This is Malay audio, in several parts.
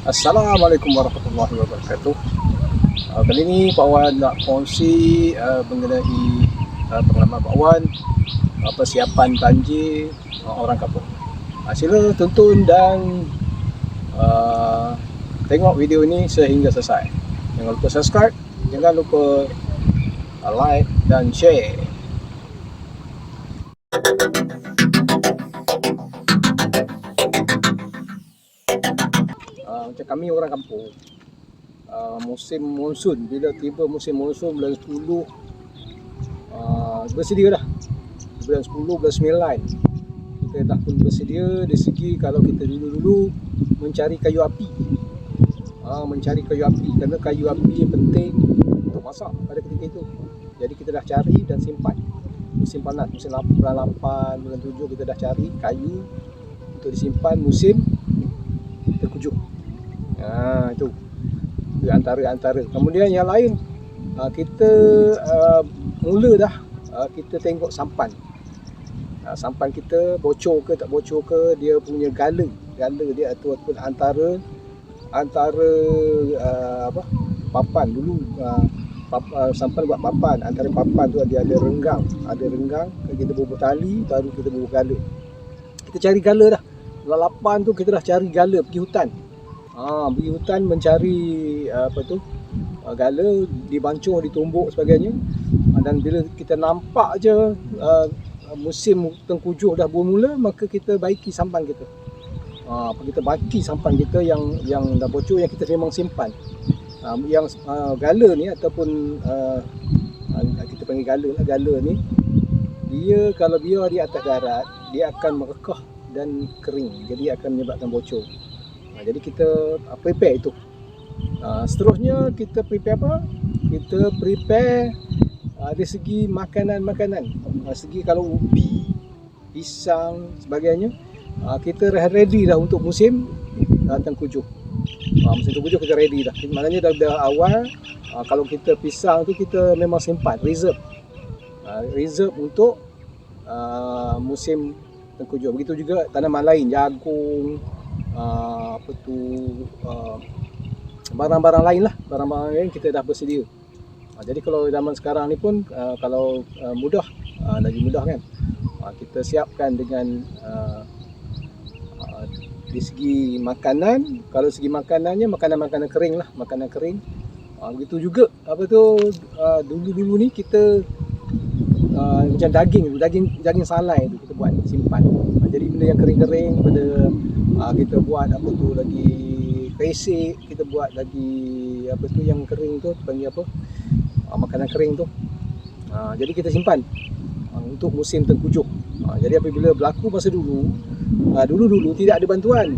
Assalamualaikum warahmatullahi wabarakatuh. Kali ini Pak Wan nak kongsi mengenai pengalaman Pak Wan persiapan banjir orang kampung. Sila tonton dan tengok video ini sehingga selesai. Jangan lupa subscribe, jangan lupa like dan share. Macam kami orang kampung, musim monsun, bila tiba musim monsun bulan 10, bersedia dah. Bulan 10, bulan 9 kita dah pun bersedia dari segi kalau kita dulu-dulu mencari kayu api. Mencari kayu api kerana kayu api penting untuk masak pada ketika itu. Jadi kita dah cari dan simpan. Musim panas, musim bulan 8, bulan 7 kita dah cari kayu untuk disimpan musim terkujuh. Itu antara. Kemudian yang lain, kita mula dah kita tengok sampan. Sampan kita bocor ke tak bocor ke, dia punya gala dia ataupun antara papan dulu. Sampan buat papan, antara papan tu ada renggang, kita bubuh tali baru kita bubuh gala. Kita cari gala dah. Bulan 8 tu kita dah cari gala, pergi hutan. Pergi hutan mencari gala, dibancung, ditumbuk sebagainya. Dan bila kita nampak je musim tengkujuh dah bermula, maka kita baiki sampan kita. Kita baiki sampan kita yang dah bocor, yang kita memang simpan. Yang gala ni ataupun kita panggil gala ni, dia kalau biar di atas darat, dia akan merekah dan kering, jadi akan menyebabkan bocor. Jadi kita prepare itu. Seterusnya kita prepare apa? Kita prepare dari segi makanan. Segi kalau ubi, pisang, sebagainya, kita ready dah untuk musim tengkujuh. Musim tengkujuh kita ready dah. Maknanya dah awal, kalau kita pisang tu kita memang simpan, reserve untuk musim tengkujuh. Begitu juga tanaman lain, jagung, barang-barang lain lah, barang-barang lain kita dah bersedia. Jadi kalau zaman sekarang ni pun kalau mudah, lagi mudah kan, kita siapkan dengan di segi makanan. Kalau segi makanannya, makanan kering lah, makanan kering. Begitu juga dulu-dulu ni kita macam daging salai tu kita buat simpan. Jadi benda yang kering-kering, pada kita buat lagi pesek, kita buat lagi yang kering tu panggil makanan kering tu. Jadi kita simpan untuk musim tengkujuh. Jadi apabila berlaku masa dulu tidak ada bantuan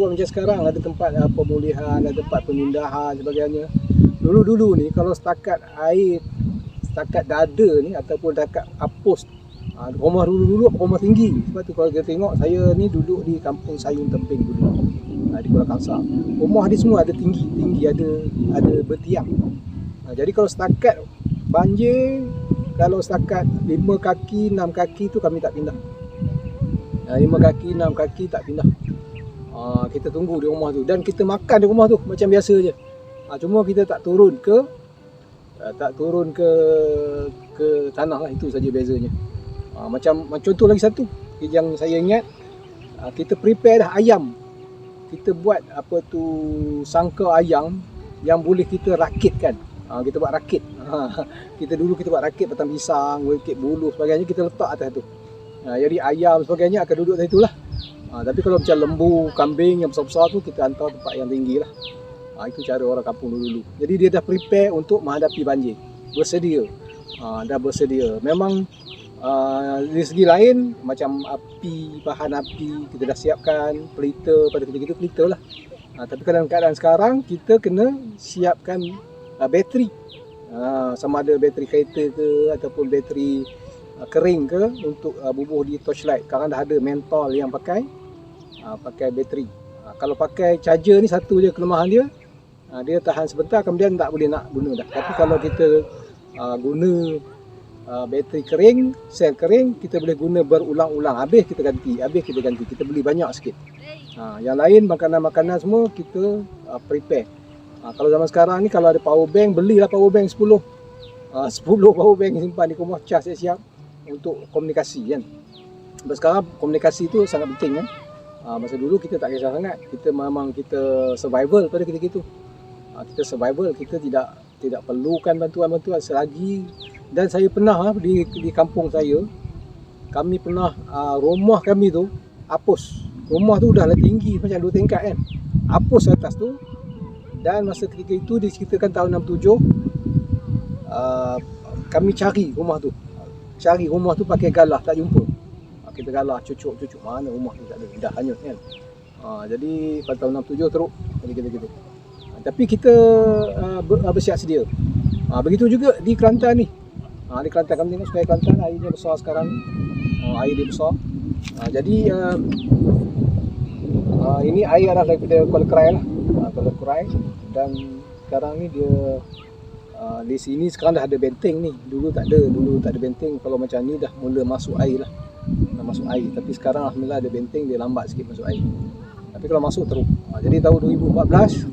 macam sekarang, ada tempat pemulihan, ada tempat pemindahan sebagainya. Dulu ni kalau setakat dada ni ataupun setakat apus, rumah dulu rumah tinggi. Sebab tu kalau kita tengok, saya ni duduk di kampung Sayun Temping dulu, di Kuala Kangsar. Rumah dia semua ada tinggi, ada bertiang. Jadi kalau setakat banjir, kalau setakat 5 kaki 6 kaki tu kami tak pindah. 5 kaki 6 kaki tak pindah. Kita tunggu di rumah tu dan kita makan di rumah tu macam biasa je. Cuma kita tak turun ke tanah lah, itu saja bezanya. Macam contoh lagi satu yang saya ingat, kita prepare dah ayam. Kita buat sangka ayam yang boleh kita rakitkan. Kita buat rakit. Kita buat rakit batang pisang, rakit bulu sebagainya, kita letak atas tu. Jadi ayam sebagainya akan duduk atas itulah. Tapi kalau macam lembu, kambing yang besar-besar tu, kita hantar tempat yang tinggi lah. Itu cara orang kampung dulu. Jadi dia dah prepare untuk menghadapi banjir. Bersedia. Dah bersedia. Memang dari segi lain, macam bahan api kita dah siapkan, pelita pada ketika itu, pelita lah. Tapi keadaan sekarang kita kena siapkan bateri. Sama ada bateri kereta ke ataupun bateri kering ke untuk bubuh di torchlight. Sekarang dah ada mentol yang pakai bateri. Kalau pakai charger ni, satu je kelemahan dia, dia tahan sebentar kemudian tak boleh nak guna dah. Tapi kalau kita guna bateri kering, sel kering, kita boleh guna berulang-ulang. Habis kita ganti, kita beli banyak sikit. Yang lain makanan-makanan semua kita prepare. Kalau zaman sekarang ni kalau ada power bank, belilah power bank 10 power bank simpan di rumah, cas siap untuk komunikasi kan. Sebab sekarang komunikasi tu sangat penting kan. Masa dulu kita tak kisah sangat, kita memang kita survival pada ketika itu. Kita survival, kita tidak perlukan bantuan-bantuan selagi. Dan saya pernah di kampung saya, kami pernah rumah kami tu hapus. Rumah tu dah tinggi macam 2 tingkat kan. Hapus atas tu. Dan masa ketika itu diceritakan tahun 67, kami cari rumah tu. Cari rumah tu pakai galah, tak jumpa. Kita galah cucuk mana rumah tu, tak ada, dah hanyut kan. Jadi pada tahun 67 teruk jadi gitu. Tapi kita bersiap sedia. Begitu juga di Kelantan ni. Di Kelantan kami tengok sungai Kelantan, airnya besar sekarang. Air dia besar. Jadi ini air adalah daripada Kuala Kerai lah. Kuala Kerai. Dan sekarang ni dia di sini sekarang dah ada benteng ni. Dulu tak ada benteng. Kalau macam ni dah mula masuk air lah. Dah masuk air. Tapi sekarang alhamdulillah ada benteng, dia lambat sikit masuk air. Tapi kalau masuk teruk. Jadi tahun 2014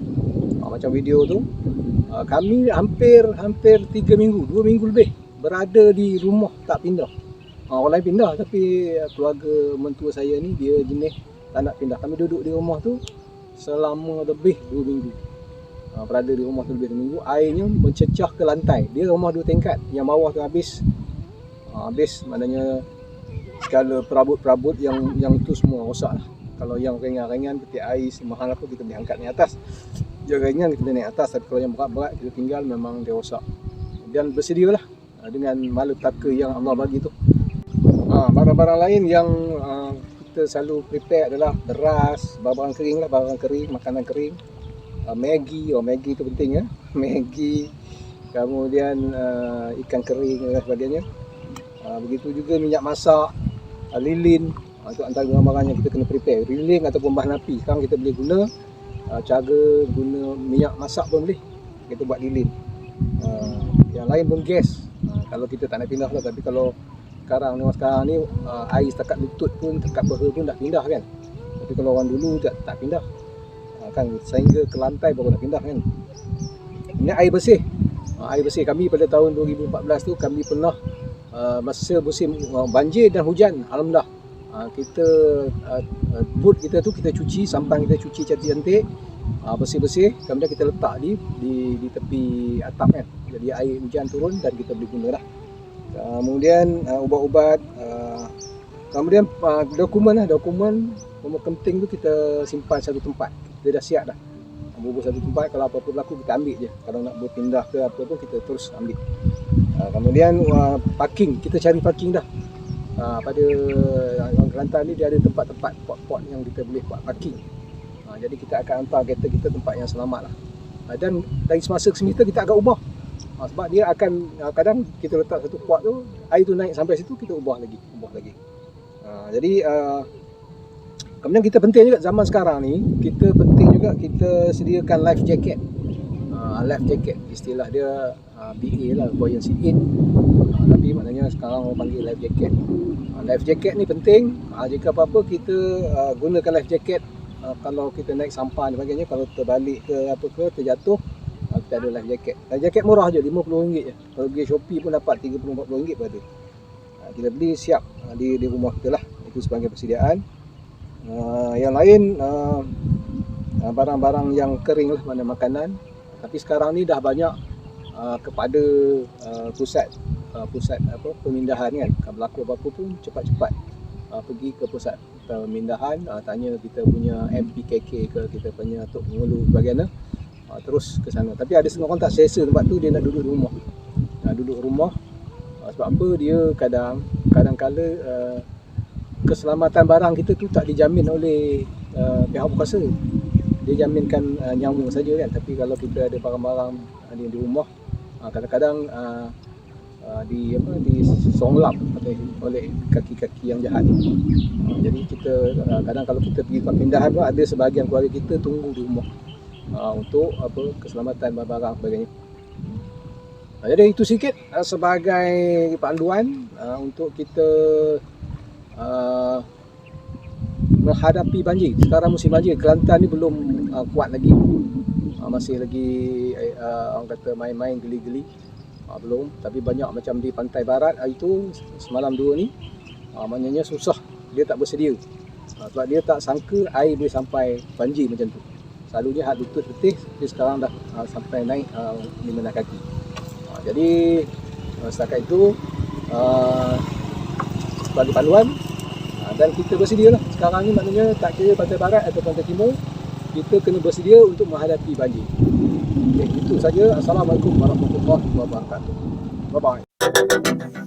macam video tu, kami hampir 3 minggu, 2 minggu lebih berada di rumah, tak pindah. Orang lain pindah, tapi keluarga mentua saya ni dia jenis tak nak pindah. Kami duduk di rumah tu selama lebih 2 minggu. Berada di rumah tu lebih 2 minggu. Airnya mencecah ke lantai. Dia rumah 2 tingkat, yang bawah tu habis. Maknanya segala perabot-perabot yang tu semua rosak lah. Kalau yang ringan-ringan peti air semahal apa kita boleh angkat naik atas. Yang ringan kita boleh naik atas, tapi kalau yang berat-berat kita tinggal memang dia rosak. Dan bersedialah dengan malapetaka yang Allah bagi tu. Barang-barang lain yang kita selalu prepare adalah beras, barang kering, makanan kering. Maggi tu penting ya. Maggi, kemudian ikan kering dan sebagainya. Begitu juga minyak masak, lilin. Itu antara barang-barang yang kita kena prepare. Lilin ataupun bahan api. Sekarang kita boleh guna cara guna minyak masak pun boleh. Kita buat lilin. Yang lain pun gas. Kalau kita tak nak pindah lah. Tapi kalau sekarang ni air setakat lutut pun, setakat peha pun dah pindah kan. Tapi kalau orang dulu tak pindah. Kan sehingga ke lantai baru nak pindah kan. Ini air bersih. Air bersih kami pada tahun 2014 tu kami pernah masa musim banjir dan hujan, alhamdulillah kita boot kita tu kita cuci, sampan kita cuci cantik-cantik, bersih-bersih, kemudian kita letak di tepi atap kan. Jadi air hujan turun dan kita boleh guna lah. Kemudian ubat-ubat, kemudian dokumen penting tu kita simpan satu tempat. Kita dah siap dah. Bubur satu tempat, kalau apa-apa berlaku kita ambil je. Kalau nak berpindah ke apa pun kita terus ambil. Kemudian parking, kita cari parking dah. Pada orang Kelantan ni dia ada tempat-tempat pot-pot yang kita boleh buat parking. Jadi kita akan hantar kereta kita tempat yang selamat lah. Dan dari semasa ke semasa kita agak ubah. Sebab dia akan kadang kita letak satu pot tu, air tu naik sampai situ kita ubah lagi. Jadi kemudian kita penting juga zaman sekarang ni, kita penting juga kita sediakan life jacket. Life jacket istilah dia BA lah, buoyancy aid. Tapi maknanya sekarang orang panggil life jacket. Life jacket ni penting. Jika apa-apa kita gunakan life jacket. Kalau kita naik sampan dan sebagainya, kalau terbalik ke apa ke, terjatuh, kita ada life jacket. Life jacket murah je, RM50 je. Kalau pergi Shopee pun dapat RM30-40 pun ada. Kita beli siap di rumah kita lah. Itu sebagai persediaan. Yang lain barang-barang yang kering lah, mana makanan. Tapi sekarang ni dah banyak kepada pusat pemindahan kan. Kalau berlaku apa-apa pun cepat-cepat pergi ke pusat pemindahan, tanya kita punya MPKK ke kita punya Tok Pengulu sebagainya, terus ke sana. Tapi ada setengah orang tak selesa tempat tu, dia nak duduk di rumah. Sebab apa? Dia kadang-kala keselamatan barang kita tu tak dijamin oleh pihak berkuasa. Dia jaminkan nyawa saja kan. Tapi kalau kita ada barang-barang di rumah, kadang-kadang disonglap oleh kaki-kaki yang jahat. Jadi kita kadang kalau kita pergi tempat pindahan pun ada sebahagian keluarga kita tunggu di rumah untuk keselamatan barang sebagainya. Jadi itu sikit sebagai panduan untuk kita menghadapi banjir. Sekarang musim banjir, Kelantan ni belum kuat lagi. Masih lagi orang kata main-main geli-geli. Belum, tapi banyak macam di pantai barat itu semalam 2 ni maknanya susah, dia tak bersedia. Sebab dia tak sangka air boleh sampai banjir macam tu. Selalunya hak lutut letih, tapi sekarang dah sampai naik 5 kaki. Jadi setakat itu sebagai panduan dan kita bersedia lah. Sekarang ni maknanya tak kira pantai barat atau pantai timur, kita kena bersedia untuk menghadapi banjir. Okay, itu saja. Assalamualaikum warahmatullahi wabarakatuh. Bye bye.